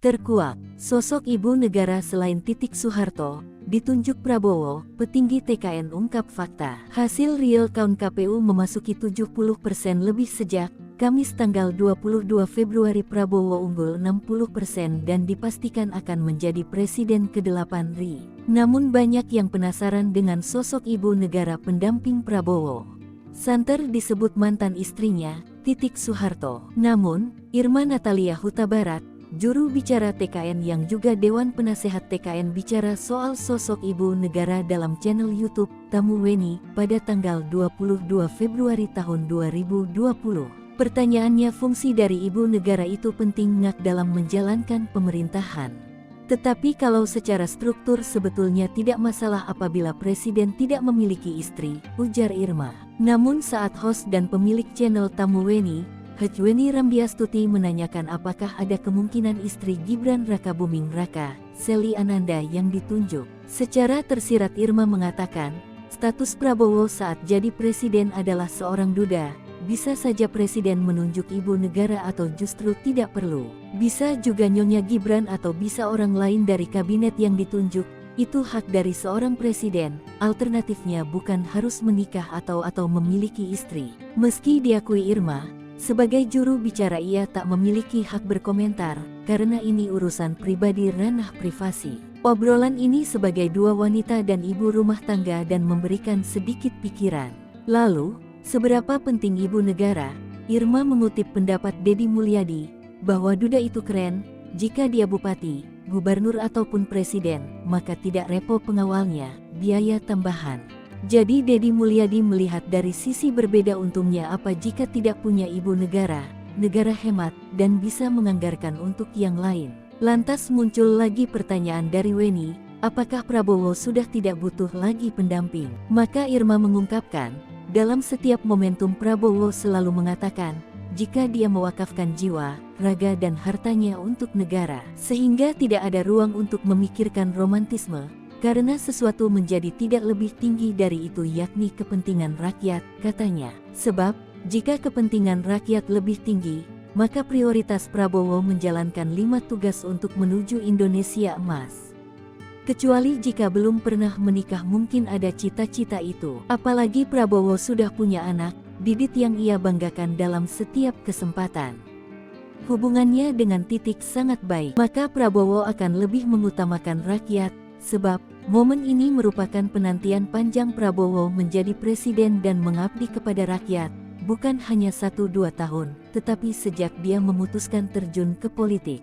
Terkuak, sosok ibu negara selain Titik Soeharto, ditunjuk Prabowo, petinggi TKN ungkap fakta. Hasil real count KPU memasuki 70% lebih sejak Kamis tanggal 22 Februari. Prabowo unggul 60% dan dipastikan akan menjadi presiden ke-8 RI. Namun banyak yang penasaran dengan sosok ibu negara pendamping Prabowo. Santer disebut mantan istrinya, Titik Soeharto. Namun, Irma Natalia Huta Barat, juru bicara TKN yang juga Dewan Penasehat TKN bicara soal sosok ibu negara dalam channel YouTube Tamu Weni pada tanggal 22 Februari tahun 2020. Pertanyaannya, fungsi dari ibu negara itu penting nggak dalam menjalankan pemerintahan? Tetapi kalau secara struktur sebetulnya tidak masalah apabila presiden tidak memiliki istri, ujar Irma. Namun saat host dan pemilik channel Tamu Weni, Hejweni Rambiastuti menanyakan apakah ada kemungkinan istri Gibran Rakabuming Raka, Sely Ananda yang ditunjuk. Secara tersirat Irma mengatakan, status Prabowo saat jadi presiden adalah seorang duda. Bisa saja presiden menunjuk ibu negara atau justru tidak perlu. Bisa juga Nyonya Gibran atau bisa orang lain dari kabinet yang ditunjuk. Itu hak dari seorang presiden. Alternatifnya bukan harus menikah atau memiliki istri. Meski diakui Irma, sebagai juru bicara ia tak memiliki hak berkomentar, karena ini urusan pribadi ranah privasi. Obrolan ini sebagai dua wanita dan ibu rumah tangga dan memberikan sedikit pikiran. Lalu, seberapa penting ibu negara? Irma mengutip pendapat Deddy Mulyadi, bahwa duda itu keren, jika dia bupati, gubernur ataupun presiden, maka tidak repo pengawalnya, biaya tambahan. Jadi Deddy Mulyadi melihat dari sisi berbeda, untungnya apa jika tidak punya ibu negara, negara hemat, dan bisa menganggarkan untuk yang lain. Lantas muncul lagi pertanyaan dari Weni, apakah Prabowo sudah tidak butuh lagi pendamping? Maka Irma mengungkapkan, dalam setiap momentum Prabowo selalu mengatakan, jika dia mewakafkan jiwa, raga dan hartanya untuk negara, sehingga tidak ada ruang untuk memikirkan romantisme, karena sesuatu menjadi tidak lebih tinggi dari itu, yakni kepentingan rakyat, katanya. Sebab, jika kepentingan rakyat lebih tinggi, maka prioritas Prabowo menjalankan 5 tugas untuk menuju Indonesia emas. Kecuali jika belum pernah menikah, mungkin ada cita-cita itu. Apalagi Prabowo sudah punya anak, Didit yang ia banggakan dalam setiap kesempatan. Hubungannya dengan Titik sangat baik, maka Prabowo akan lebih mengutamakan rakyat, sebab momen ini merupakan penantian panjang Prabowo menjadi presiden dan mengabdi kepada rakyat, bukan hanya 1-2 tahun, tetapi sejak dia memutuskan terjun ke politik.